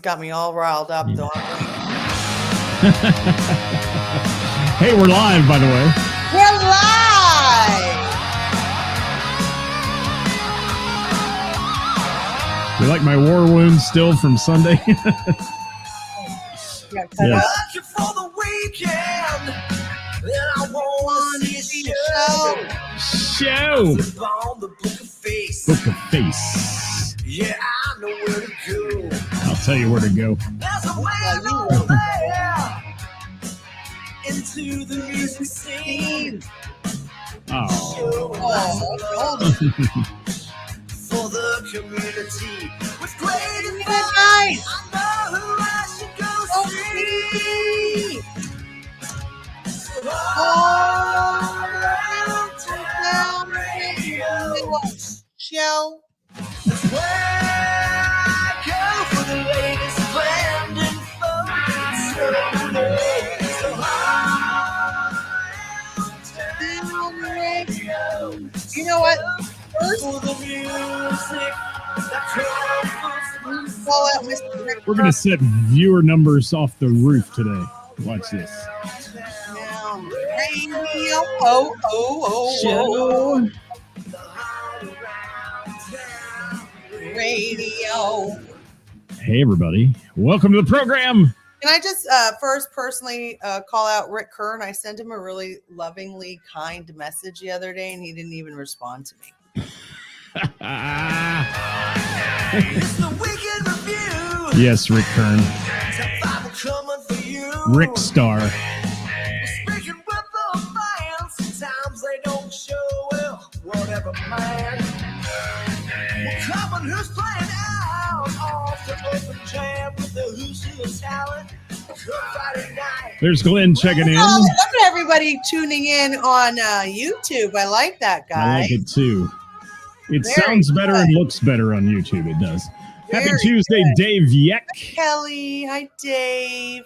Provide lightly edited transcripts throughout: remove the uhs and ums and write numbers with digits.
Got me all riled up, though. Hey, we're live, by the way. We're live! You like my war wound still from Sunday? Yeah, cut Yes. out. For the weekend, then I want to see the Show. on the book of face. Book of face. Yeah, I know where to go. I'll tell you where to go. There's a way Yeah, you over there into the music scene. Oh. Show Oh, love for the community with great Good advice. night. I know who I should go Oh, see. Oh, Around town radio. Show. That's where I go for the latest brand info. So Around radio. You know what? First, For the music that comes call out Mr. Rick. We're going to set viewer numbers off the roof today. Watch this. Down. Radio. Oh. Radio. Hey, everybody. Welcome to the program. Can I just first personally call out Rick Kern? I sent him a really lovingly kind message the other day, and he didn't even respond to me. It's the weekend review. Yes, Rick Kern. Top 5 coming for you. Rick Star. Speaking with the fans, sometimes they don't show well, whatever, man. Well, coming who's playing out off the open jam with the Who's Who talent. Friday night. There's Glenn checking in. Oh, look at everybody tuning in on YouTube. I like that guy. I like it too. It Very sounds better good. and looks better on YouTube. It does. Happy Very Tuesday, good. Dave Yeck, Kelly. Hi, Dave.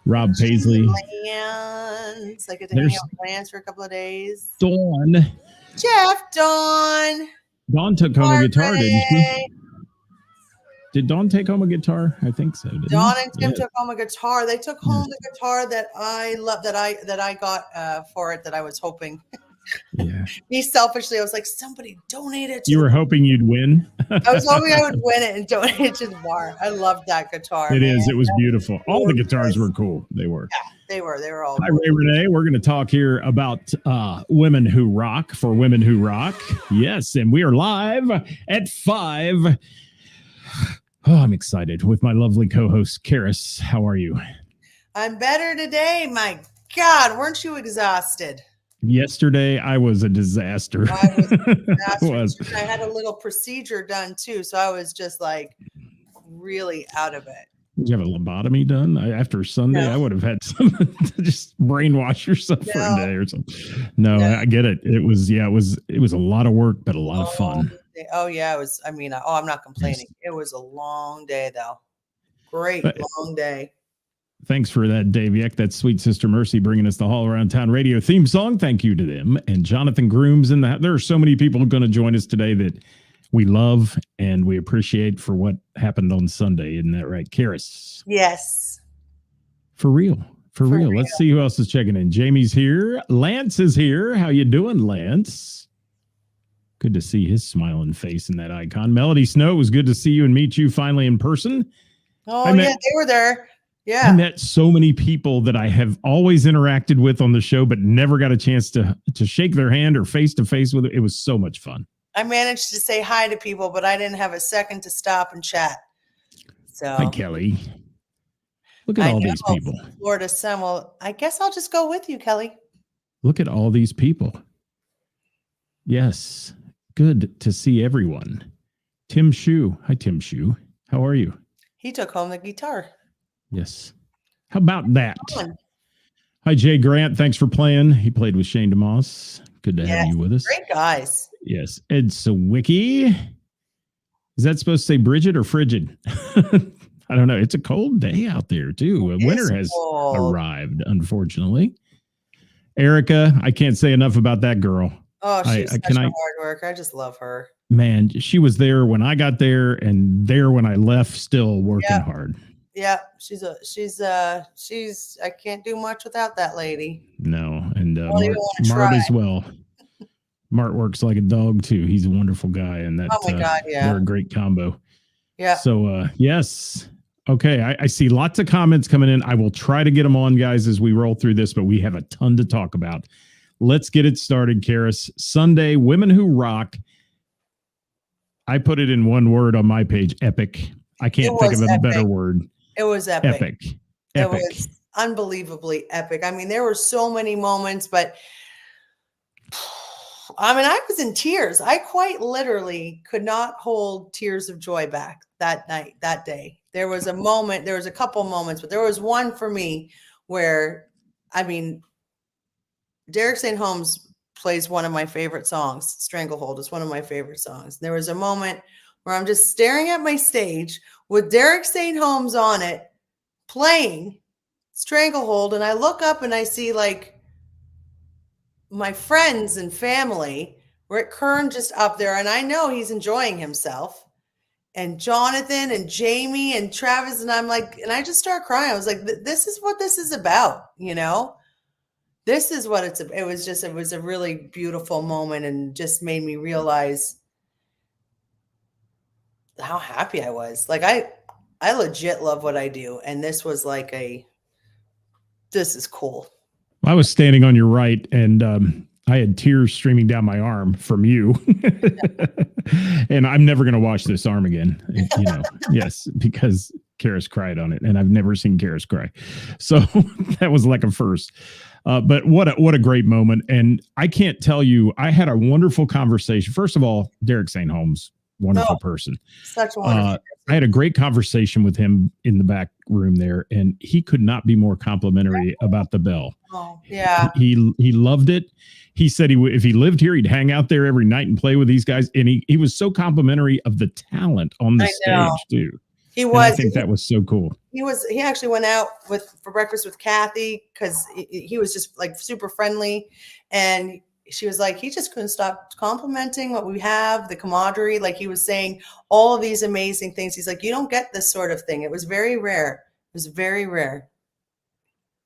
Rob Paisley, Lance. I get to hang There's- out with Lance for a couple of days. Dawn. Jeff, Dawn. Dawn took home a guitar, didn't she? Margaret. Did Dawn take home a guitar? I think so. Didn't Dawn she? and Tim Yeah. took home a guitar. They took home the guitar that I love, that I got for it, that I was hoping. Yeah. Me selfishly, I was like, somebody donate it to You were hoping you'd win. I was hoping I would win it and donate it to the bar. I loved that guitar. It man. is. It was beautiful. All the guitars were cool. They were. They were all Hi, Ray Renee. We're going to talk here about women who rock for women who rock. Yes, and we are live at 5. Oh, I'm excited with my lovely co-host, Karis. How are you? I'm better today. My God, weren't you exhausted? Yesterday, I was a disaster. I was exhausted. I was. I had a little procedure done too, so I was just like really out of it. Did you have a lobotomy done after Sunday? No. I would have had some just brainwash yourself for a No. day or something. No, No. I get it. It was a lot of work, but a lot of fun. Oh yeah, it was. I mean, I'm not complaining. It was a long day though. Great But- long day. Thanks for that, Dave Yeck. That's Sweet Sister Mercy bringing us the All Around Town Radio theme song. Thank you to them. And Jonathan Grooms in the. There are so many people going to join us today that we love and we appreciate for what happened on Sunday. Isn't that right, Karis? Yes. For real. For real. real. Let's see who else is checking in. Jamie's here. Lance is here. How you doing, Lance? Good to see his smiling face in that icon. Melody Snow, it was good to see you and meet you finally in person. Oh I met- yeah, they were there. I Yeah. met so many people that I have always interacted with on the show, but never got a chance to shake their hand or face to face with it. It was so much fun. I managed to say hi to people, but I didn't have a second to stop and chat. So Hi, Kelly. Look at I all know. these people. Florida Sun. Well, I guess I'll just go with you, Kelly. Look at all these people. Yes. Good to see everyone. Tim Shue. Hi, Tim Shue. How are you? He took home the guitar. Yes. How about that? Fun. Hi, Jay Grant. Thanks for playing. He played with Shane DeMoss. Good to have Yes. you with us. Great guys. Yes. Ed Sawicki. Is that supposed to say Bridget or frigid? I don't know. It's a cold day out there, too. It Winter is has cold. arrived, unfortunately. Erica, I can't say enough about that girl. Oh, she's such can a I- hard worker. I just love her. Man, she was there when I got there and there when I left, still working Yeah. hard. Yeah, she's I can't do much without that lady. No, and Don't even wanna Mart try. as well. Mart works like a dog too. He's a wonderful guy, and that Oh my God, yeah. they're a great combo. Yeah. So yes. Okay, I see lots of comments coming in. I will try to get them on, guys, as we roll through this, but we have a ton to talk about. Let's get it started, Karis. Sunday, Women Who Rock. I put it in one word on my page, epic. I can't think of a better word. It was epic. Epic. It was unbelievably epic. I mean, there were so many moments, but I mean, I was in tears. I quite literally could not hold tears of joy back that night, that day. There was a moment, there was a couple moments, but there was one for me where, I mean, Derek St. Holmes plays one of my favorite songs. Stranglehold is one of my favorite songs. There was a moment where I'm just staring at my stage with Derek St. Holmes on it, playing Stranglehold, and I look up and I see like my friends and family, Rick Kern just up there, and I know he's enjoying himself, and Jonathan and Jamie and Travis, and I'm like, and I just start crying. I was like, this is what this is about, you know? This is what it was a really beautiful moment, and just made me realize how happy I was. Like I legit love what I do. And this was like this is cool. I was standing on your right, and I had tears streaming down my arm from you. And I'm never going to wash this arm again, you know. Yes, because Karis cried on it, and I've never seen Karis cry. So that was like a first. But what a great moment. And I can't tell you, I had a wonderful conversation. First of all, Derek St. Holmes, wonderful person. Such a wonderful person. I had a great conversation with him in the back room there, and he could not be more complimentary about the bell. Oh, yeah. He loved it. He said if he lived here, he'd hang out there every night and play with these guys. And he was so complimentary of the talent on the stage too. He was. And I think that was so cool. He actually went out for breakfast with Kathy, because he was just like super friendly, and she was like, he just couldn't stop complimenting what we have, the camaraderie. Like, he was saying all of these amazing things. He's like, you don't get this sort of thing. It was very rare. It was very rare.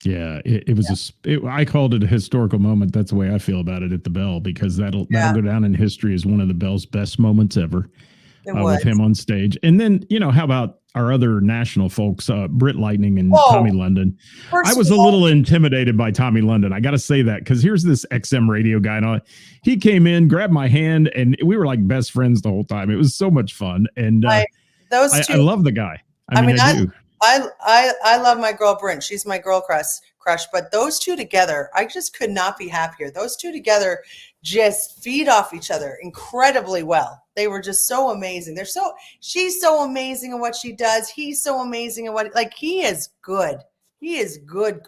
Yeah, it was I called it a historical moment. That's the way I feel about it at the Bell, because that'll go down in history as one of the Bell's best moments ever. With him on stage. And then, you know, how about our other national folks, Britt Lightning and Tommy London? I was a little intimidated by Tommy London. I got to say that, because here's this XM radio guy. And he came in, grabbed my hand, and we were like best friends the whole time. It was so much fun. And I love the guy. I mean, I do. I love my girl Brent. She's my girl crush. But those two together, I just could not be happier. Those two together just feed off each other incredibly well. They were just so amazing. She's so amazing at what she does. He's so amazing at he is good. He is good.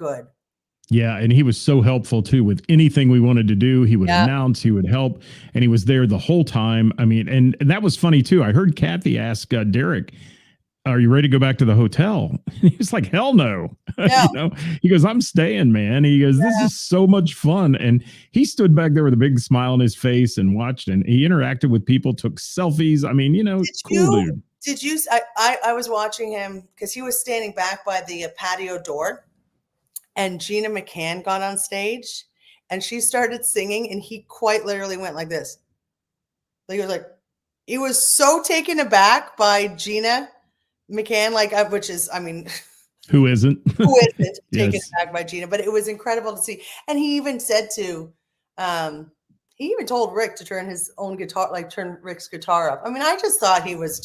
Yeah, and he was so helpful too with anything we wanted to do. He would announce, he would help, and he was there the whole time. I mean, and that was funny too. I heard Kathy ask Derek, are you ready to go back to the hotel? He was like, hell no. Yeah. You know, he goes, I'm staying, man. He goes, this is so much fun. And he stood back there with a big smile on his face and watched, and he interacted with people, took selfies. I mean, you know, dude. Did you, I was watching him because he was standing back by the patio door, and Gina McCann got on stage and she started singing, and he quite literally went like this. He was so taken aback by Gina McCann, which is, I mean, who isn't taken aback by Gina? But it was incredible to see. And he even said he even told Rick to turn his own guitar, turn Rick's guitar up. I mean, I just thought he was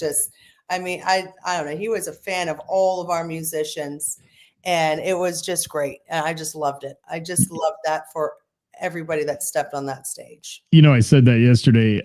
I don't know. He was a fan of all of our musicians, and it was just great. And I just loved it. I just loved that for everybody that stepped on that stage. You know, I said that yesterday.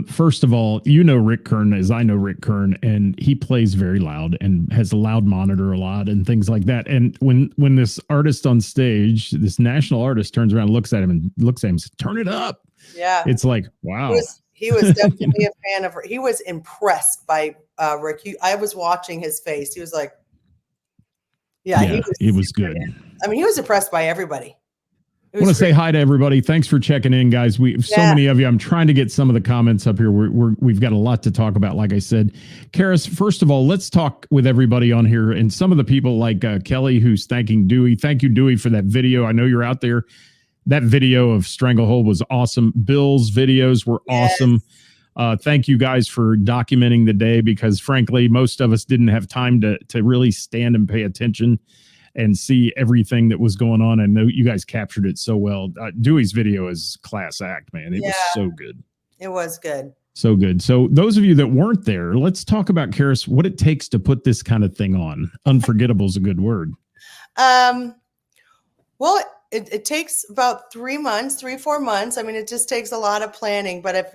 First of all, you know Rick Kern as I know Rick Kern, and he plays very loud and has a loud monitor a lot and things like that. And when this artist on stage, this national artist, turns around, looks at him and says, turn it up. Yeah. It's like, wow. He was definitely a fan of, he was impressed by Rick. I was watching his face. He was like, he was good. I mean, he was impressed by everybody. It I want to was say hi to everybody. Thanks for checking in, guys. We so Yeah. many of you. I'm trying to get some of the comments up here. We've got a lot to talk about. Like I said, Karis, first of all, let's talk with everybody on here and some of the people like Kelly, who's thanking Dewey. Thank you, Dewey, for that video. I know you're out there. That video of Stranglehold was awesome. Bill's videos were awesome. Thank you guys for documenting the day, because frankly, most of us didn't have time to really stand and pay attention and see everything that was going on. And you guys captured it so well. Dewey's video is class act, man. It was so good. It was good. So good. So those of you that weren't there, let's talk about, Karis, what it takes to put this kind of thing on. Unforgettable is a good word. Well, it takes about 3 months, 4 months. I mean, it just takes a lot of planning, but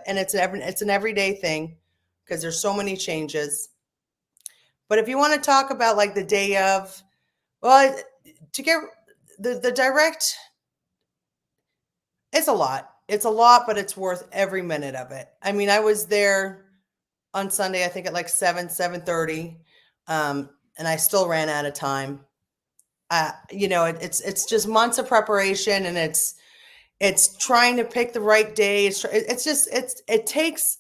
and it's an everyday thing because there's so many changes. But if you want to talk about like the day of, well, to get the direct, it's a lot. It's a lot, but it's worth every minute of it. I mean, I was there on Sunday, I think at like 7:30, and I still ran out of time. It's just months of preparation, and it's trying to pick the right day. It takes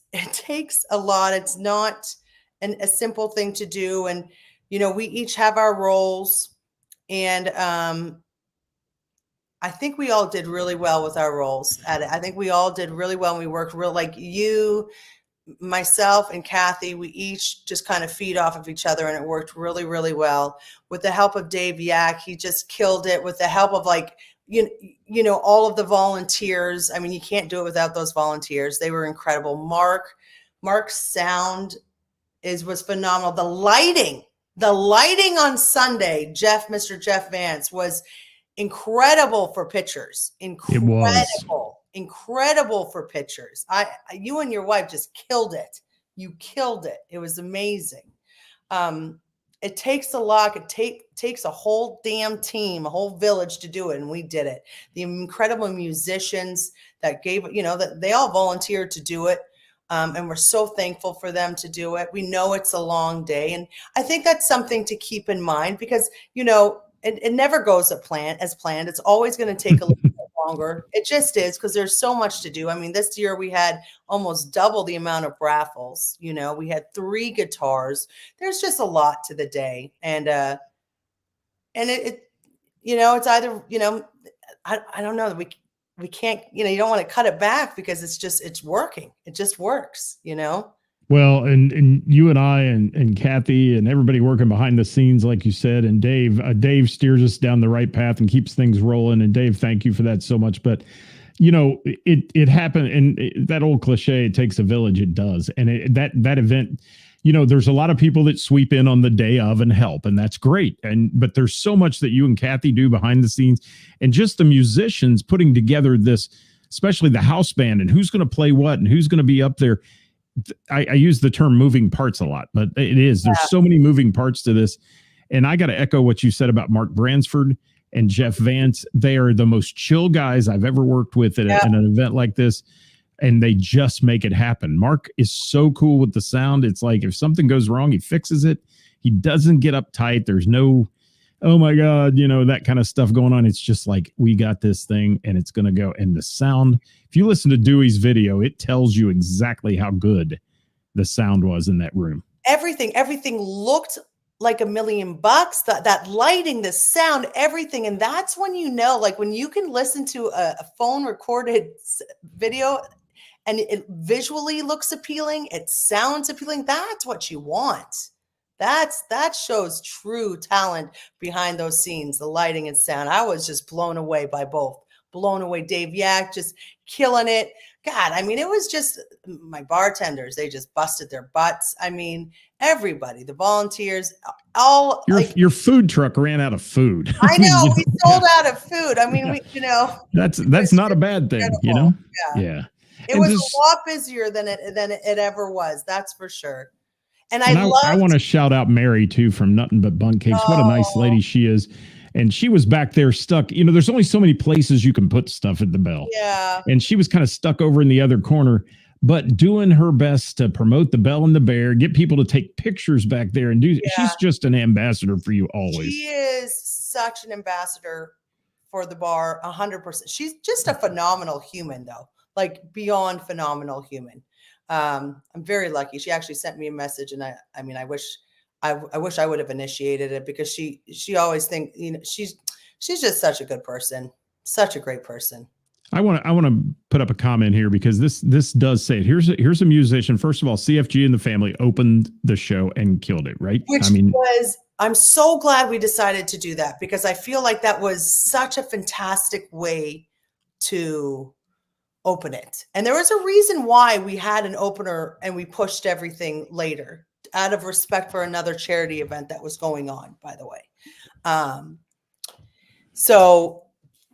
a lot. It's not a simple thing to do. And, we each have our roles, and I think we all did really well with our roles at it. I think we all did really well. And we worked like you, myself, and Kathy, we each just kind of feed off of each other, and it worked really, really well. With the help of Dave Yak, he just killed it. With the help of all of the volunteers. I mean, you can't do it without those volunteers. They were incredible. Mark's sound was phenomenal. The lighting on Sunday, Mr. Jeff Vance, was incredible for pictures. Incredible for pictures. You and your wife just killed it. You killed it. It was amazing. It takes a lot. It takes a whole damn team, a whole village to do it, and we did it. The incredible musicians that that they all volunteered to do it, and we're so thankful for them to do it. We know it's a long day, and I think that's something to keep in mind, because it never goes as planned. It's always going to take a little bit longer. It just is, because there's so much to do. I mean, this year we had almost double the amount of raffles. We had 3 guitars. There's just a lot to the day, and it's either I don't know, we can't, you don't want to cut it back, because it's working. It just works. Well, and you and I and Kathy and everybody working behind the scenes, like you said, and Dave steers us down the right path and keeps things rolling. And Dave, thank you for that so much. But it happened, and that old cliche, it takes a village. It does. And that event, there's a lot of people that sweep in on the day of and help, and that's great. But there's so much that you and Kathy do behind the scenes, and just the musicians putting together this, especially the house band, and who's going to play what and who's going to be up there. I use the term moving parts a lot, but it is. There's so many moving parts to this. And I got to echo what you said about Mark Bransford and Jeff Vance. They are the most chill guys I've ever worked with at an event like this. And they just make it happen. Mark is so cool with the sound. It's like if something goes wrong, he fixes it. He doesn't get uptight. There's no, oh my God, that kind of stuff going on. It's just like, we got this thing and it's going to go. And the sound, if you listen to Dewey's video, it tells you exactly how good the sound was in that room. Everything looked like $1 million. That lighting, the sound, everything. And that's when like when you can listen to a phone recorded video and it visually looks appealing, it sounds appealing. That's what you want. That shows true talent behind those scenes, the lighting and sound. I was just blown away by both. Blown away. Dave Yak just killing it. God, I mean, it was just my bartenders. They just busted their butts. I mean, everybody, the volunteers, all. Your food truck ran out of food. I know, we sold out of food. I mean, that's not a bad thing, Yeah. It was a lot busier than it ever was. That's for sure. And I want to shout out Mary too from Nothing But Bun Cakes. What a nice lady she is. And she was back there stuck. There's only so many places you can put stuff at the Bell. Yeah. And she was kind of stuck over in the other corner, but doing her best to promote the Bell and the Bear, get people to take pictures back there and do. Yeah. She's just an ambassador for you always. She is such an ambassador for the bar 100%. She's just a phenomenal human, though, like beyond phenomenal human. I'm very lucky. She actually sent me a message, and I mean, I wish I would have initiated it, because she always thinks, she's just such a good person, such a great person. I want to put up a comment here, because this does say it. Here's a musician. First of all, CFG and the Family opened the show and killed it, right? I'm so glad we decided to do that, because I feel like that was such a fantastic way to open it. And there was a reason why we had an opener and we pushed everything later, out of respect for another charity event that was going on, by the way. So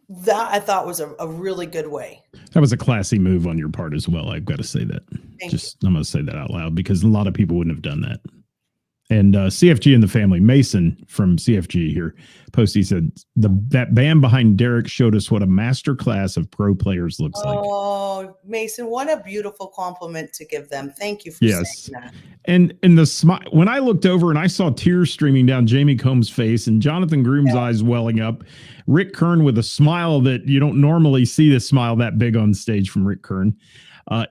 that I thought was a really good way. That was a classy move on your part as well. I've got to say that. I'm going to say that out loud, because a lot of people wouldn't have done that. And CFG and the Family, Mason from CFG here posted, he said, that band behind Derek showed us what a master class of pro players looks like. Oh, Mason, what a beautiful compliment to give them. Thank you for saying that. And the smile, when I looked over and I saw tears streaming down Jamie Combs' face and Jonathan Groom's eyes welling up, Rick Kern with a smile that you don't normally see, the smile that big on stage from Rick Kern.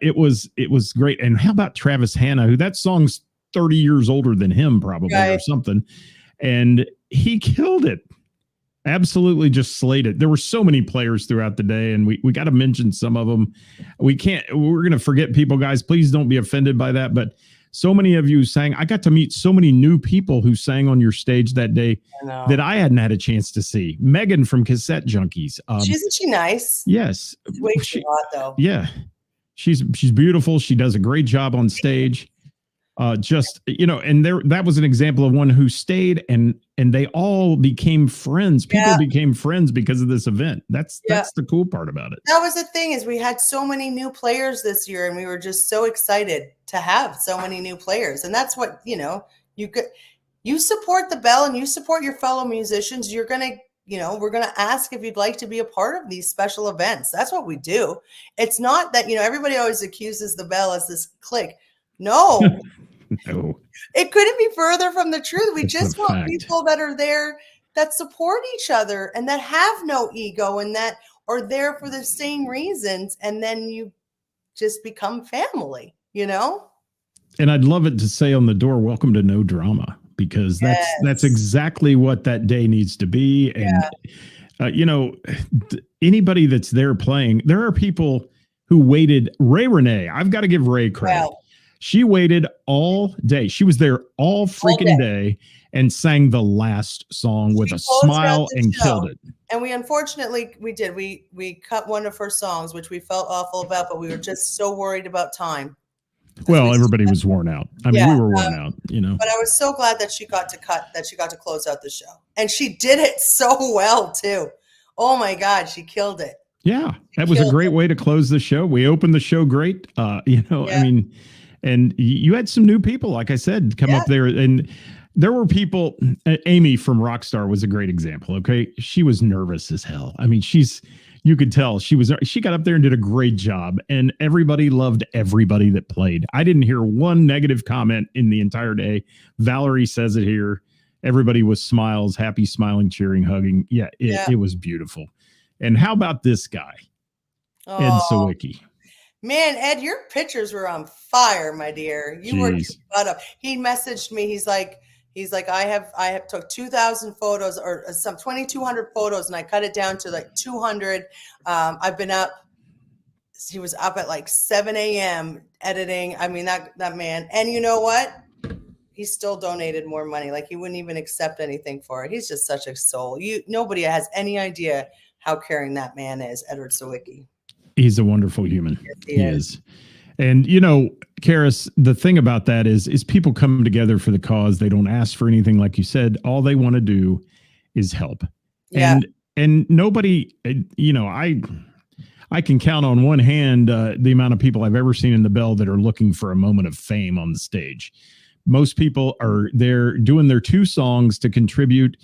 It was great. And how about Travis Hanna, who that song's 30 years older than him probably, or something. And he killed it. Absolutely just slayed it. There were so many players throughout the day, and we got to mention some of them. We're going to forget people, guys. Please don't be offended by that. But so many of you sang. I got to meet so many new people who sang on your stage that day that I hadn't had a chance to see. Megan from Cassette Junkies. Isn't she nice? Yes. Way too hot, though. Yeah. She's beautiful. She does a great job on stage. And that was an example of one who stayed, and they all became friends. People became friends because of this event. That's the cool part about it. That was the thing, is we had so many new players this year, and we were just so excited to have so many new players. And that's what, you support the Bell and you support your fellow musicians. You're going to, we're going to ask if you'd like to be a part of these special events. That's what we do. It's not that, everybody always accuses the Bell as this clique. No. No. It couldn't be further from the truth. We just want fact. people that are there, that support each other, and that have no ego, and that are there for the same reasons. And then you just become family, And I'd love it to say on the door, "Welcome to No Drama," because that's exactly what that day needs to be. And, anybody that's there playing, there are people who waited. Ray Renee, I've got to give Ray credit. Well, she waited all day. She was there all freaking day and sang the last song with a smile and killed it. And we unfortunately, we cut one of her songs, which we felt awful about, but we were just so worried about time. Well, everybody was worn out. I mean, we were worn out, But I was so glad that she got to close out the show. And she did it so well too. Oh my God, she killed it. Yeah, that was a great way to close the show. We opened the show great. I mean, and you had some new people, like I said, come up there, and there were people. Amy from Rockstar was a great example. Okay. She was nervous as hell. I mean, you could tell she got up there and did a great job, and everybody loved everybody that played. I didn't hear one negative comment in the entire day. Valerie says it here. Everybody was smiles, happy, smiling, cheering, hugging. Yeah, it was beautiful. And how about this guy, Ed Sawicki? Man, Ed, your pictures were on fire, my dear. You were butt up. He messaged me. He's like, I have took 2,000 photos or some 2,200 photos, and I cut it down to like 200. I've been up. He was up at like 7 a.m. editing. I mean, that man. And you know what? He still donated more money. Like, he wouldn't even accept anything for it. He's just such a soul. Nobody has any idea how caring that man is, Edward Sawicki. He's a wonderful human. Yes, he is. And, Karis, the thing about that is people come together for the cause. They don't ask for anything. Like you said, all they want to do is help. Yeah. And nobody, I can count on one hand the amount of people I've ever seen in the Bell that are looking for a moment of fame on the stage. Most people are there doing their 2 songs to contribute.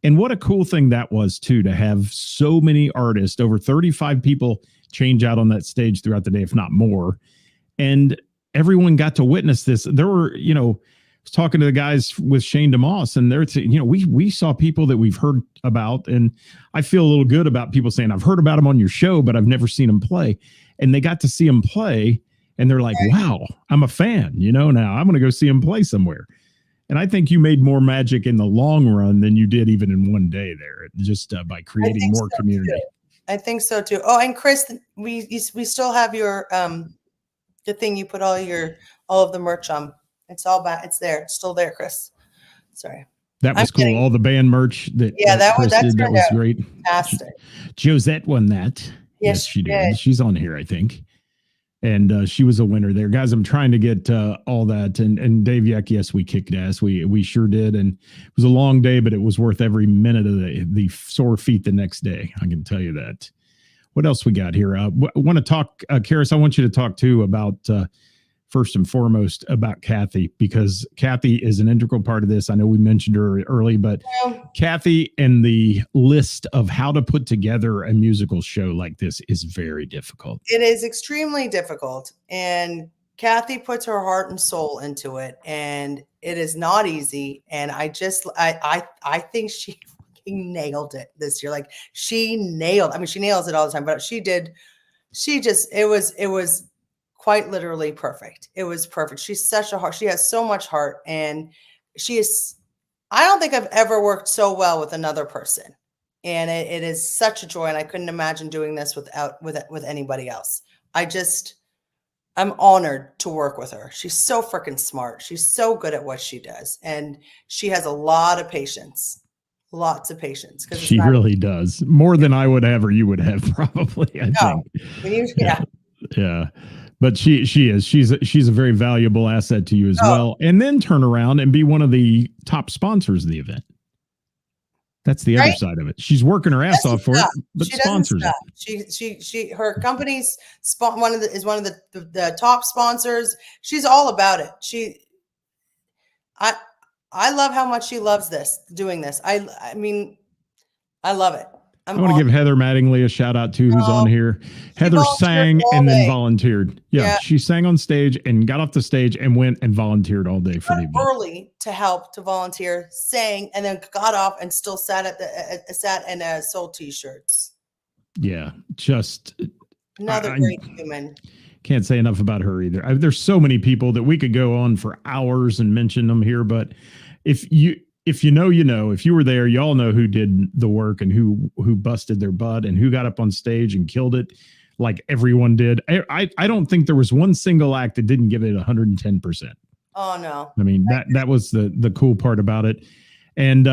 And what a cool thing that was, too, to have so many artists, over 35 people change out on that stage throughout the day, if not more. And everyone got to witness this. There were, was talking to the guys with Shane DeMoss, and they're we saw people that we've heard about, and I feel a little good about people saying I've heard about him on your show, but I've never seen him play, and they got to see him play, and they're like, wow, I'm a fan. Now I'm going to go see him play somewhere. And I think you made more magic in the long run than you did even in one day there, just by creating more community. Too. I think so too. Oh, and Chris, we still have your the thing you put all of the merch on. It's all back. It's there. It's still there, Chris. Sorry. That was cool. All the band merch that Chris did, that was great. Fantastic. Josette won that. Yes, she did. She's on here, I think. And she was a winner there. Guys, I'm trying to get all that. And Dave Yeck, yes, we kicked ass. We sure did. And it was a long day, but it was worth every minute of the sore feet the next day. I can tell you that. What else we got here? I want to talk, Karis, I want you to talk too about, first and foremost, about Kathy, because Kathy is an integral part of this. I know we mentioned her early, but Kathy and the list of how to put together a musical show like this is very difficult. It is extremely difficult. And Kathy puts her heart and soul into it. And it is not easy. And I think she fucking nailed it this year. Like she nails it all the time, but it was quite literally perfect. It was perfect. She's such a heart. She has so much heart, and I don't think I've ever worked so well with another person. And it is such a joy. And I couldn't imagine doing this with anybody else. I'm honored to work with her. She's so freaking smart. She's so good at what she does. And she has a lot of patience, lots of patience. She really does, more than I would have, or you would have probably, I think. Yeah. But she's a very valuable asset to you as well. And then turn around and be one of the top sponsors of the event. That's the other side of it. She's working her ass off for it, but she sponsors it. Her company's one of the top sponsors. She's all about it. I love how much she loves doing this. I mean, I love it. I want to give Heather Mattingly a shout out too, who's on here. Heather sang and then volunteered. Yeah, she sang on stage and got off the stage and went and volunteered all day for the event. Early to volunteer, sang, and then got off and still sat and sold T-shirts. Yeah, just another great human. Can't say enough about her either. There's so many people that we could go on for hours and mention them here, but if you know, if you were there, y'all know who did the work and who busted their butt and who got up on stage and killed it like everyone did. I don't think there was one single act that didn't give it 110%. Oh, no. I mean, that was the cool part about it. And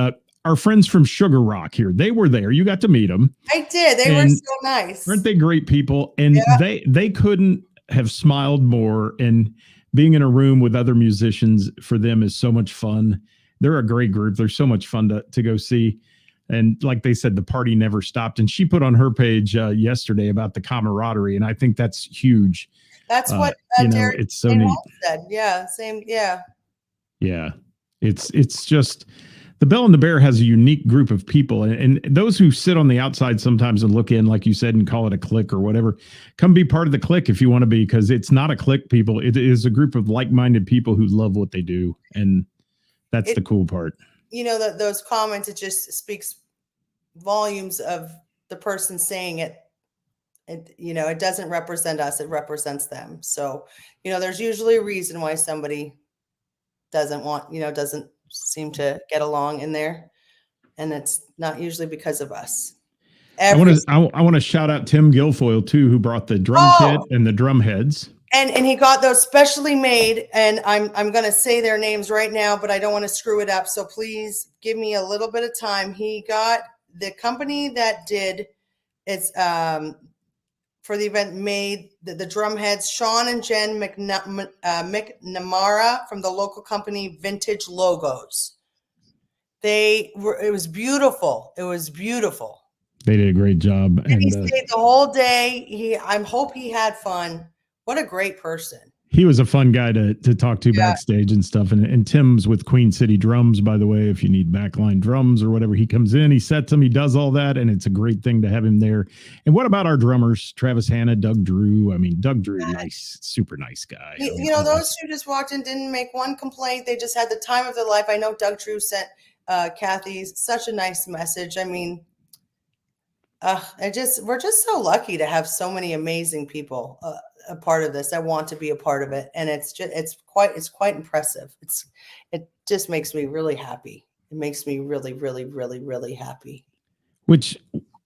our friends from Sugar Rock here, they were there. You got to meet them. I did. They were so nice. Aren't they great people? And they couldn't have smiled more. And being in a room with other musicians for them is so much fun. They're a great group. They're so much fun to go see. And like they said, the party never stopped. And she put on her page yesterday about the camaraderie. And I think that's huge. That's what it's so neat. Said. Yeah, same. Yeah. Yeah. It's just the Bell and the Bear has a unique group of people. And those who sit on the outside sometimes and look in, like you said, and call it a clique or whatever, come be part of the clique if you want to be, because it's not a clique, people. It is a group of like-minded people who love what they do. And that's the cool part. Those comments, it just speaks volumes of the person saying it. It doesn't represent us. It represents them. So, there's usually a reason why somebody doesn't seem to get along in there. And it's not usually because of us. I want to shout out Tim Guilfoyle too, who brought the drum kit and the drum heads. And he got those specially made, and I'm going to say their names right now, but I don't want to screw it up. So please give me a little bit of time. He got the company that did it's for the event made the drum heads, Sean and Jen McNamara from the local company Vintage Logos. It was beautiful. It was beautiful. They did a great job. And he stayed the whole day. I hope he had fun. What a great person. He was a fun guy to talk to backstage and stuff. And Tim's with Queen City Drums, by the way. If you need backline drums or whatever, he comes in, he sets them, he does all that, and it's a great thing to have him there. And what about our drummers, Travis Hanna, Doug Drew? I mean, Doug Drew, nice, super nice guy. You know, those two just walked in, didn't make one complaint. They just had the time of their life. I know Doug Drew sent Kathy such a nice message. I mean, we're just so lucky to have so many amazing people a part of this. I want to be a part of it, and it's quite impressive. It just makes me really happy. It makes me really, really, really, really happy. Which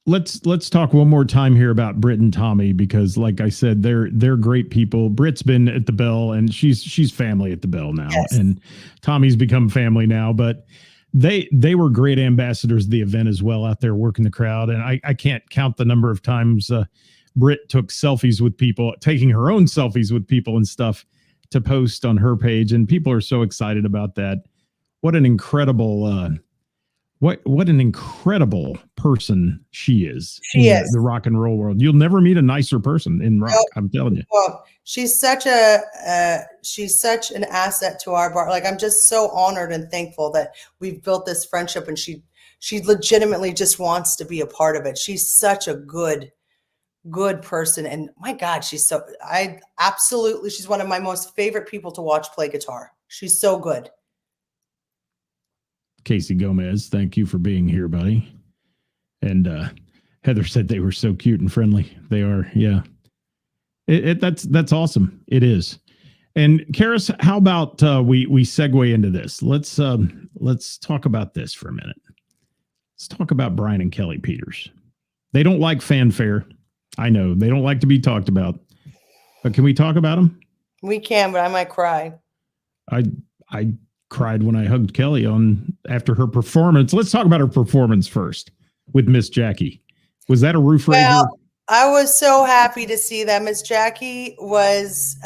let's talk one more time here about Britt and Tommy, because like I said, they're great people. Britt's been at the Bell, and she's family at the Bell now, yes. And Tommy's become family now, but they were great ambassadors of the event as well, out there working the crowd. And I can't count the number of times Britt took selfies with people, taking her own selfies with people and stuff to post on her page. And people are so excited about that. What an incredible, what an incredible person she is. She is. The rock and roll world. You'll never meet a nicer person in rock. Nope. I'm telling you. Well, she's such an asset to our bar. Like, I'm just so honored and thankful that we've built this friendship, and she legitimately just wants to be a part of it. She's such a good person. And my God, she's one of my most favorite people to watch play guitar. She's so good. Casey Gomez, thank you for being here, buddy. And Heather said they were so cute and friendly. They are. Yeah. That's awesome. It is. And Karis, how about we segue into this? Let's talk about this for a minute. Let's talk about Brian and Kelly Peters. They don't like fanfare. I know they don't like to be talked about, but can we talk about them? We can, but I might cry. I cried when I hugged Kelly after her performance. Let's talk about her performance first with Miss Jackie. Was that a roof raiser? Well, I was so happy to see that. Miss Jackie was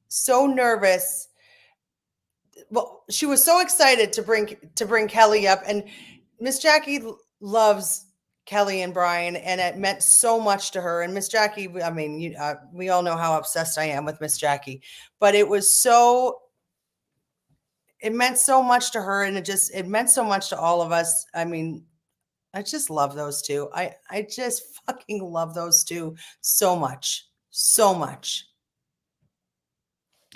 so nervous. Well, she was so excited to bring Kelly up, and Miss Jackie loves Kelly and Brian, and it meant so much to her. And Miss Jackie, I mean, we all know how obsessed I am with Miss Jackie, but it meant so much to her, and it meant so much to all of us. I mean, I just love those two. I just fucking love those two so much, so much.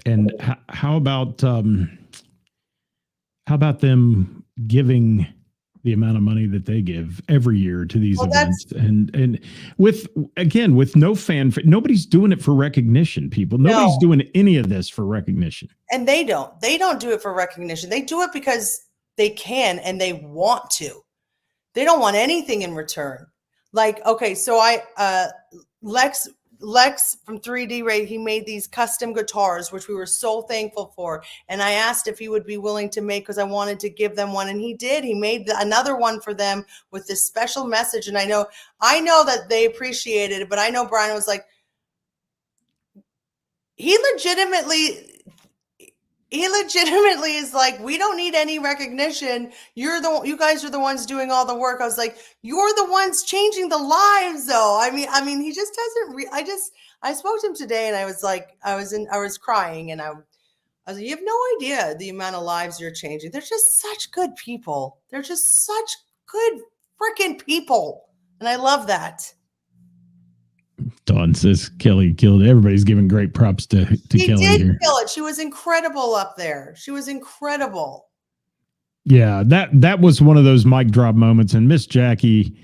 And how about them giving the amount of money that they give every year to these events, and with no fanfare, nobody's doing it for recognition. Nobody's doing any of this for recognition. And they don't do it for recognition. They do it because they can and they want to. They don't want anything in return. Like, okay, so Lex from 3D Ray, he made these custom guitars, which we were so thankful for. And I asked if he would be willing to make, because I wanted to give them one. And he did. He made another one for them with this special message. And I know that they appreciated it, but I know Brian was like, he legitimately is like, we don't need any recognition. You guys are the ones doing all the work. I was like, you're the ones changing the lives though. I mean, he just doesn't I spoke to him today, and I was like, I was crying, and I was like, you have no idea the amount of lives you're changing. They're just such good people. They're just such good freaking people. And I love that. Dawn says Kelly killed it. Everybody's giving great props to Kelly here. She did kill it. She was incredible up there. She was incredible. Yeah, that was one of those mic drop moments. And Miss Jackie,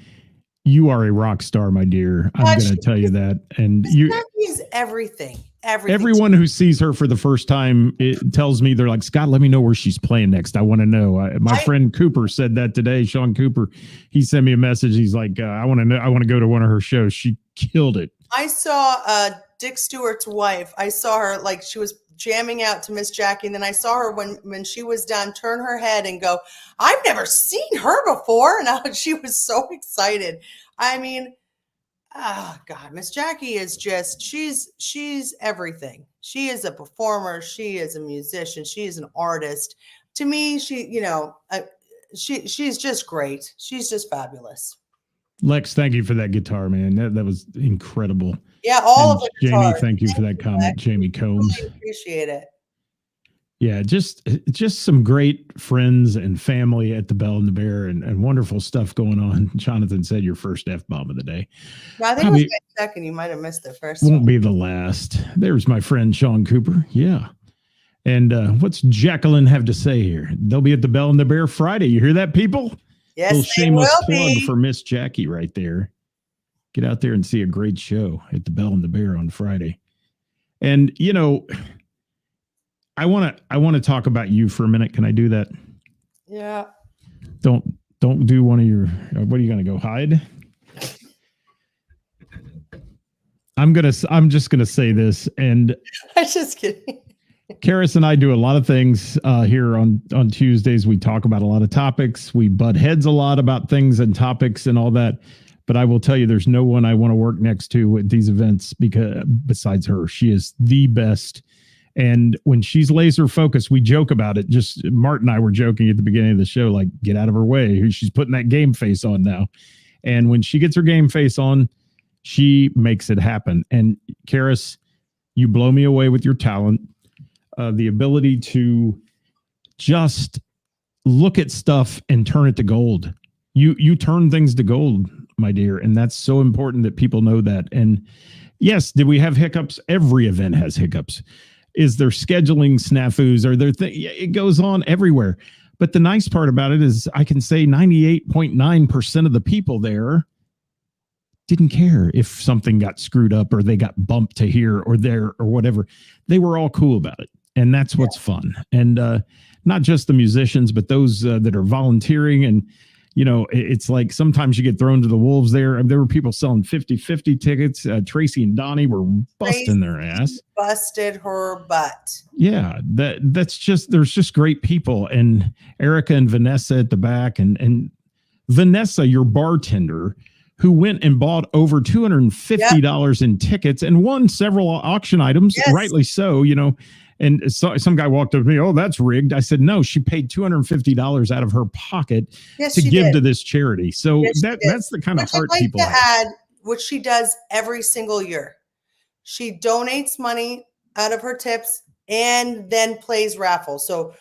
you are a rock star, my dear. I'm going to tell you that. And Miss Jackie is everything. Everyone who sees her for the first time, it tells me, they're like, Scott, let me know where she's playing next. I want to know. My friend Cooper said that today. Sean Cooper, he sent me a message. He's like, I want to know. I want to go to one of her shows. She killed it. I saw Dick Stewart's wife. I saw her, like, she was jamming out to Miss Jackie, and then I saw her when she was done turn her head and go, I've never seen her before. And she was so excited. I mean, oh God, Miss Jackie is just, she's everything. She is a performer. She is a musician. She is an artist. To me, she's just great. She's just fabulous. Lex, thank you for that guitar, man. That was incredible. Yeah, all And of the Jamie, guitars. thank you for that Lex. comment, Jamie Combs. Really appreciate it. Yeah, just some great friends and family at the Bell and the Bear, and wonderful stuff going on. Jonathan said your first F-bomb of the day. No, I think Probably it was my second. You might have missed the first won't one. be the last. There's my friend Sean Cooper. Yeah. And what's Jacqueline have to say here? They'll be at the Bell and the Bear Friday. You hear that, people? Yes, Little they shameless will plug be. for Miss Jackie right there. Get out there and see a great show at the Bell and the Bear on Friday. And you know, I want to talk about you for a minute. Can I do that? Yeah. Don't do one of your. What are you going to go hide? I'm just gonna say this, and I'm just kidding. Karis and I do a lot of things here on Tuesdays. We talk about a lot of topics. We butt heads a lot about things and topics and all that. But I will tell you, there's no one I want to work next to at these events because besides her. She is the best. And when she's laser focused, we joke about it. Just Mart and I were joking at the beginning of the show, like, get out of her way. She's putting that game face on now. And when she gets her game face on, she makes it happen. And Karis, you blow me away with your talent. The ability to just look at stuff and turn it to gold. You turn things to gold, my dear, and that's so important that people know that. And yes, did we have hiccups? Every event has hiccups. Is there scheduling snafus? Are there it goes on everywhere. But the nice part about it is I can say 98.9% of the people there didn't care if something got screwed up or they got bumped to here or there or whatever. They were all cool about it. And that's what's fun. And not just the musicians, but those that are volunteering. And, you know, it's like sometimes you get thrown to the wolves there. There were people selling 50-50 tickets. Tracy and Donnie were busting their ass. Busted her butt. Yeah, that's just, there's just great people. And Erica and Vanessa at the back. And Vanessa, your bartender, who went and bought over $250 in tickets and won several auction items, rightly so, you know. And so, some guy walked up to me, oh, that's rigged. I said, no, she paid $250 out of her pocket to give to this charity. So that's the kind of heart people have. Add, which she does every single year. She donates money out of her tips and then plays raffles. So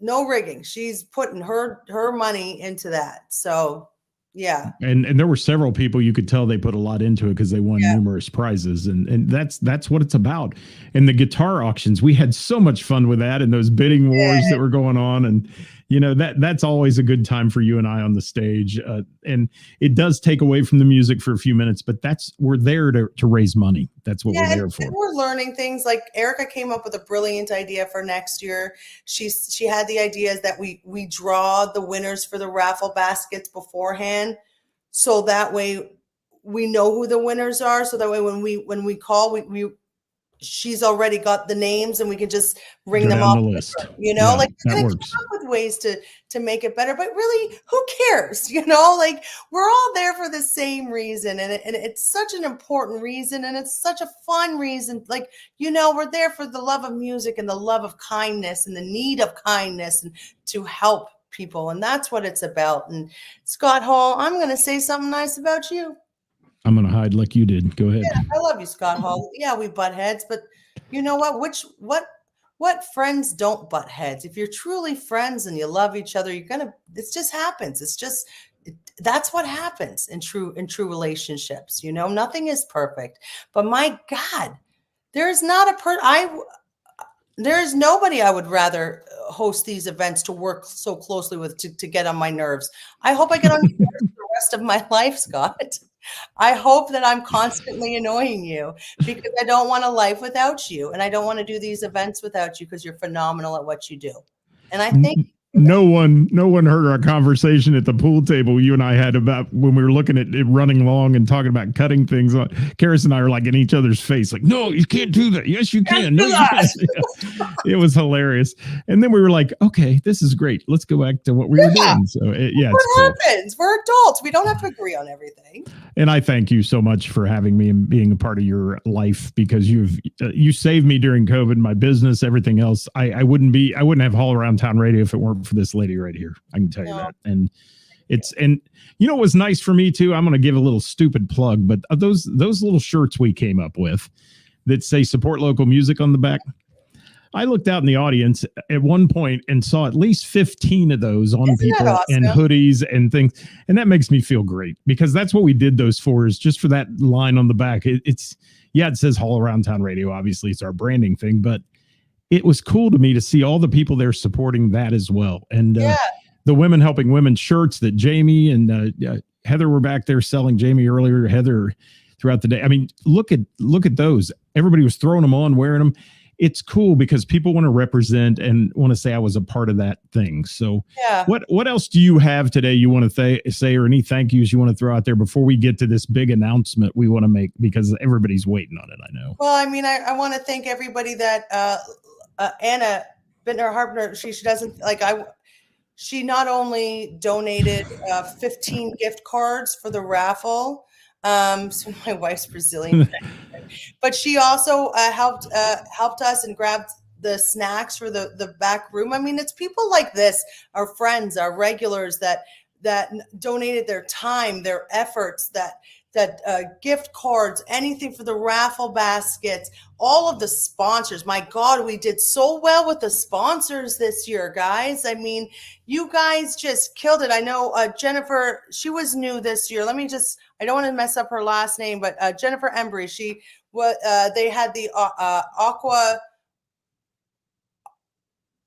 no rigging. She's putting her money into that. So yeah. And there were several people you could tell they put a lot into it because they won numerous prizes. And that's what it's about. And the guitar auctions, we had so much fun with that and those bidding wars that were going on. And, you know, that's always a good time for you and I on the stage. And it does take away from the music for a few minutes, but we're there to raise money. That's what we're there for. We're learning things. Like Erica came up with a brilliant idea for next year. She had the ideas that we draw the winners for the raffle baskets beforehand. So that way we know who the winners are. So that way when we call, she's already got the names and we can just ring them off the list. You know, yeah, like that come works. up with ways to make it better, but really who cares? You know, like we're all there for the same reason. And it's such an important reason. And it's such a fun reason. Like, you know, we're there for the love of music and the love of kindness and the need of kindness and to help people. And that's what it's about. And Scott Hall, I'm going to say something nice about you. I'm going to hide like you did. Go ahead. Yeah, I love you, Scott Hall. Yeah, we butt heads, but you know what? What friends don't butt heads? If you're truly friends and you love each other, it just happens. That's what happens in true relationships. You know, nothing is perfect, but my God, there's nobody I would rather host these events to work so closely with to get on my nerves. I hope I get on your nerves the rest of my life, Scott. I hope that I'm constantly annoying you because I don't want a life without you. And I don't want to do these events without you because you're phenomenal at what you do. And I think no one heard our conversation at the pool table you and I had about when we were looking at it running long and talking about cutting things. Karis and I are like in each other's face, like, no, you can't do that. Yes, you can. No, you can't. Yeah. It was hilarious. And then we were like, okay, this is great. Let's go back to what we were doing. So what happens? We're adults. We don't have to agree on everything. And I thank you so much for having me and being a part of your life because you saved me during COVID, my business, everything else. I wouldn't have All Around Town Radio if it weren't for this lady right here. I can tell you that. And It's, and you know, what was nice for me too. I'm going to give a little stupid plug, but those little shirts we came up with that say support local music on the back. I looked out in the audience at one point and saw at least 15 of those on Isn't that people awesome? and hoodies and things. And that makes me feel great because that's what we did those for, is just for that line on the back. It's, yeah, it says All Around Town Radio. Obviously it's our branding thing, but it was cool to me to see all the people there supporting that as well. And the Women Helping Women shirts that Jamie and Heather were back there selling. Jamie earlier, Heather throughout the day. I mean, look at those. Everybody was throwing them on, wearing them. It's cool because people want to represent and want to say I was a part of that thing. So what else do you have today you want to say, or any thank yous you want to throw out there before we get to this big announcement we want to make, because everybody's waiting on it, I know. Well, I mean, I want to thank everybody that Anna Bittner-Harpner, she doesn't like, she not only donated 15 gift cards for the raffle. So my wife's Brazilian, but she also helped us and grabbed the snacks for the back room. I mean, it's people like this, our friends, our regulars that donated their time, their efforts, that gift cards, anything for the raffle baskets, all of the sponsors. My God, we did so well with the sponsors this year, guys. I mean, you guys just killed it. I know Jennifer, she was new this year. I don't want to mess up her last name, but Jennifer Embry, they had the Aqua.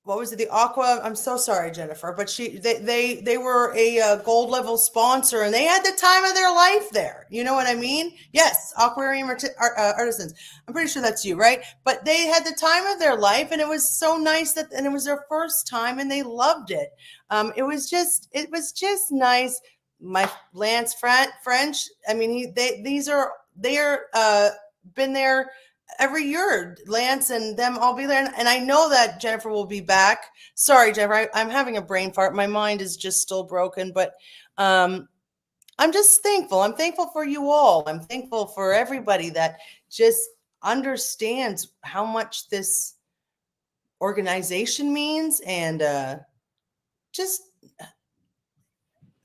What was it? The Aqua. I'm so sorry, Jennifer, but they were a gold level sponsor, and they had the time of their life there. You know what I mean? Yes, Aquarium Artisans. I'm pretty sure that's you, right? But they had the time of their life, and it was so nice and it was their first time, and they loved it. It was just nice. My Lance French. I mean, they are been there every year. Lance and them all be there, and I know that Jennifer will be back. Sorry, Jennifer, I'm having a brain fart. My mind is just still broken, but I'm just thankful. I'm thankful for you all. I'm thankful for everybody that just understands how much this organization means, and just.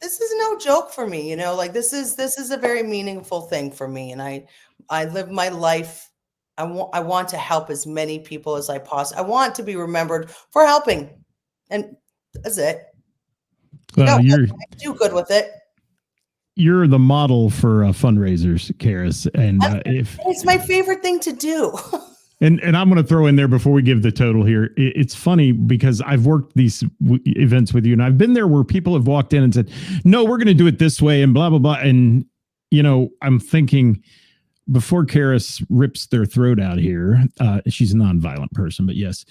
This is no joke for me, you know, like this is a very meaningful thing for me. And I live my life. I want to help as many people as I possibly. I want to be remembered for helping. And that's it. Well, I do good with it. You're the model for fundraisers, Karis. And it's my favorite thing to do. And I'm going to throw in there before we give the total here. It's funny because I've worked these events with you, and I've been there where people have walked in and said, no, we're going to do it this way and blah, blah, blah. And, you know, I'm thinking before Karis rips their throat out here, she's a nonviolent person, but yes,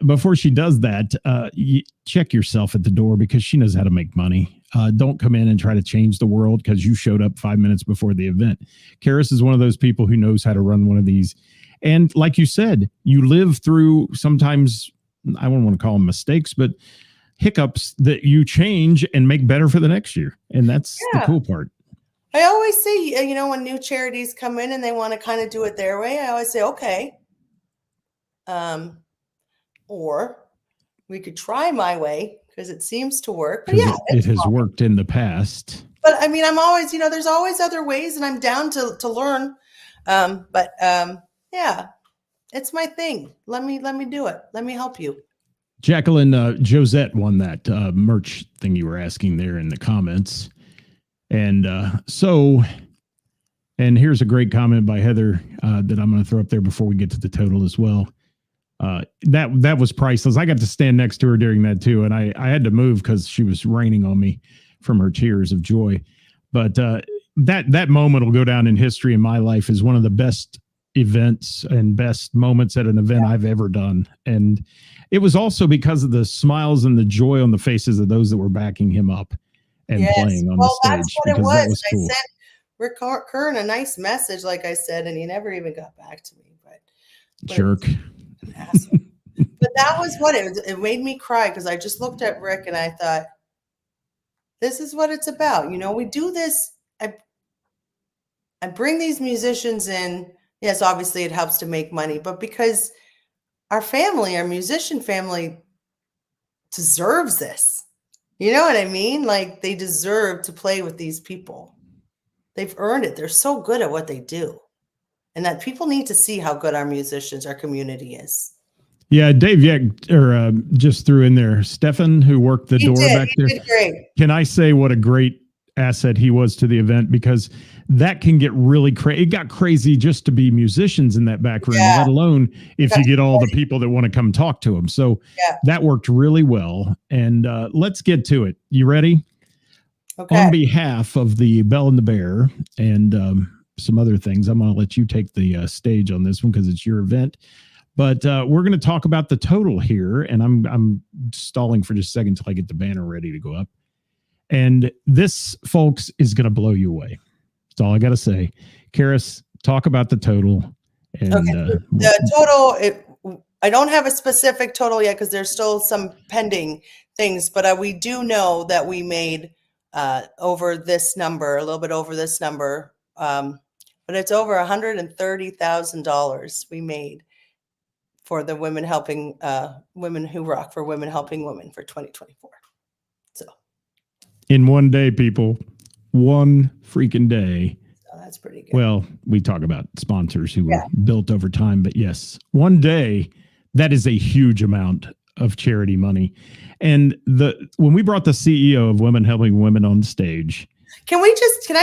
before she does that, you check yourself at the door because she knows how to make money. Don't come in and try to change the world because you showed up 5 minutes before the event. Karis is one of those people who knows how to run one of these. And like you said, you live through sometimes, I don't want to call them mistakes, but hiccups that you change and make better for the next year. And that's the cool part. I always say, you know, when new charities come in and they want to kind of do it their way, I always say, okay. Or we could try my way because it seems to work. But yeah, it has worked in the past. But I mean, I'm always, you know, there's always other ways, and I'm down to learn. Yeah, it's my thing. Let me do it. Let me help you. Jacqueline, Josette won that merch thing you were asking there in the comments. And and here's a great comment by Heather that I'm going to throw up there before we get to the total as well. That was priceless. I got to stand next to her during that too. And I had to move because she was raining on me from her tears of joy. But that moment will go down in history in my life as one of the best events and best moments at an event I've ever done. And it was also because of the smiles and the joy on the faces of those that were backing him up and playing on the stage. That's what it was. That was cool. I sent Rick Kern a nice message, like I said, and he never even got back to me. But jerk. But that was what it made me cry, because I just looked at Rick and I thought, this is what it's about. You know, we do this. I bring these musicians in. Yes, obviously it helps to make money, but because our family, our musician family, deserves this. You know what I mean? Like they deserve to play with these people. They've earned it. They're so good at what they do. And that people need to see how good our musicians, our community is. Yeah, Dave Yeck just threw in there Stefan, who worked the door back there. He did great. Can I say what a great asset he was to the event? Because that can get really crazy. It got crazy just to be musicians in that back room, let alone if you get all the people that want to come talk to them. So that worked really well. And let's get to it. You ready? Okay. On behalf of the Bell and the Bear and some other things, I'm going to let you take the stage on this one because it's your event. But we're going to talk about the total here, and I'm stalling for just a second until I get the banner ready to go up. And this, folks, is going to blow you away. That's all I got to say. Karis, talk about the total. And, the total, I don't have a specific total yet because there's still some pending things, but we do know that we made over this number, a little bit over this number, but it's over $130,000 we made for the Women Helping Women Who Rock for Women Helping Women for 2024. So in one day, people, one freaking day. So that's pretty good. Well, we talk about sponsors who were built over time, but yes, one day, that is a huge amount of charity money. And when we brought the CEO of Women Helping Women on stage, can I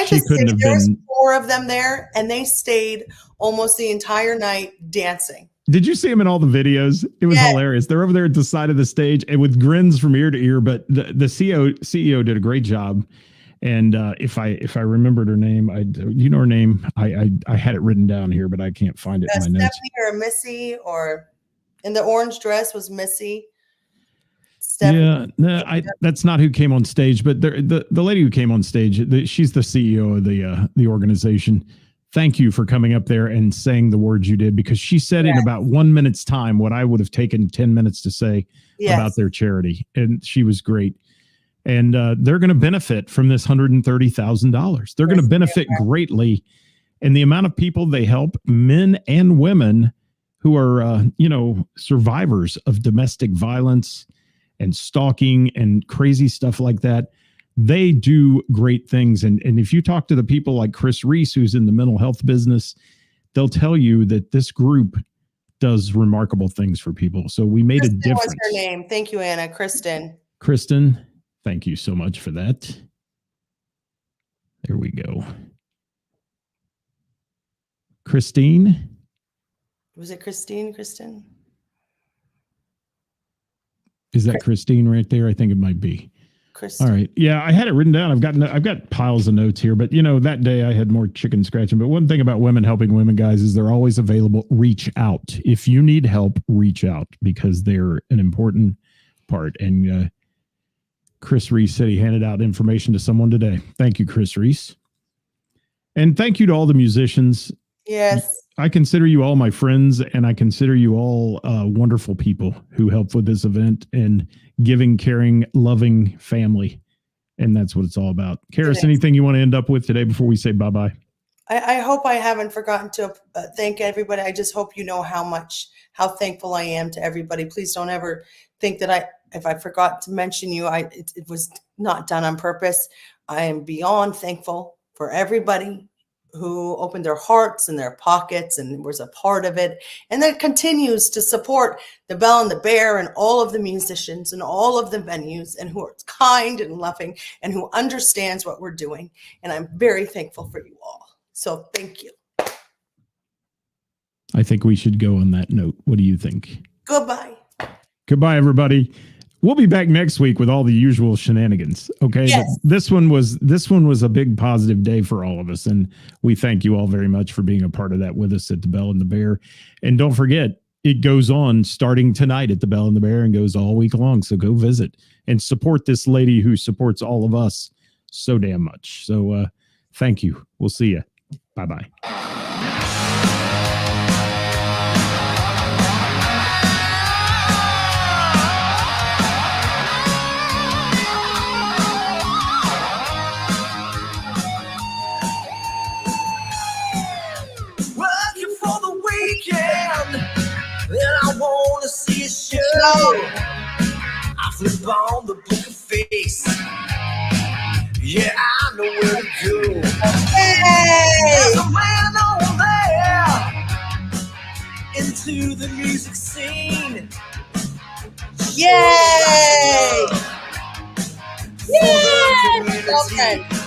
just say there was 4 of them there and they stayed almost the entire night dancing. Did you see them in all the videos? It was hilarious. They're over there at the side of the stage and with grins from ear to ear, but the CEO did a great job. And if I remembered her name, you know her name? I had it written down here, but I can't find it in my notes. Stephanie or Missy, or in the orange dress was Missy. Stephanie. Yeah, no, that's not who came on stage, but the lady who came on stage, she's the CEO of the organization. Thank you for coming up there and saying the words you did, because she said in about 1 minute's time what I would have taken 10 minutes to say about their charity. And she was great. And they're going to benefit from this $130,000. They're going to benefit greatly. And the amount of people they help, men and women who are, survivors of domestic violence and stalking and crazy stuff like that. They do great things. And if you talk to the people like Chris Reese, who's in the mental health business, they'll tell you that this group does remarkable things for people. So we made Kristen a difference. What's her name? Thank you, Anna. Kristen, thank you so much for that. There we go. Christine? Was it Christine? Is that Christine right there? I think it might be. All right. Yeah, I had it written down. I've got piles of notes here, but that day I had more chicken scratching. But one thing about Women Helping Women, guys, is they're always available. Reach out. If you need help, reach out, because they're an important part. And Chris Reese said he handed out information to someone today. Thank you, Chris Reese. And thank you to all the musicians. Yes. I consider you all my friends, and I consider you all wonderful people who helped with this event and giving, caring, loving family. And that's what it's all about. Karis, anything you want to end up with today before we say bye-bye? I hope I haven't forgotten to thank everybody. I just hope you know how thankful I am to everybody. Please don't ever think that if I forgot to mention you, it was not done on purpose. I am beyond thankful for everybody who opened their hearts and their pockets and was a part of it, and that continues to support the Bell and the Bear and all of the musicians and all of the venues, and who are kind and loving and who understands what we're doing. And I'm very thankful for you all. So thank you. I think we should go on that note. What do you think? Goodbye. Goodbye, everybody. We'll be back next week with all the usual shenanigans. Okay. Yes. This one was a big positive day for all of us. And we thank you all very much for being a part of that with us at the Bell and the Bear. And don't forget, it goes on starting tonight at the Bell and the Bear and goes all week long. So go visit and support this lady who supports all of us so damn much. So thank you. We'll see you. Bye-bye. Then I wanna see a show. I flip on the book of face. Yeah, I know where to go. Hey! There's a man over there into the music scene. Yay! For the Yay! community. Okay.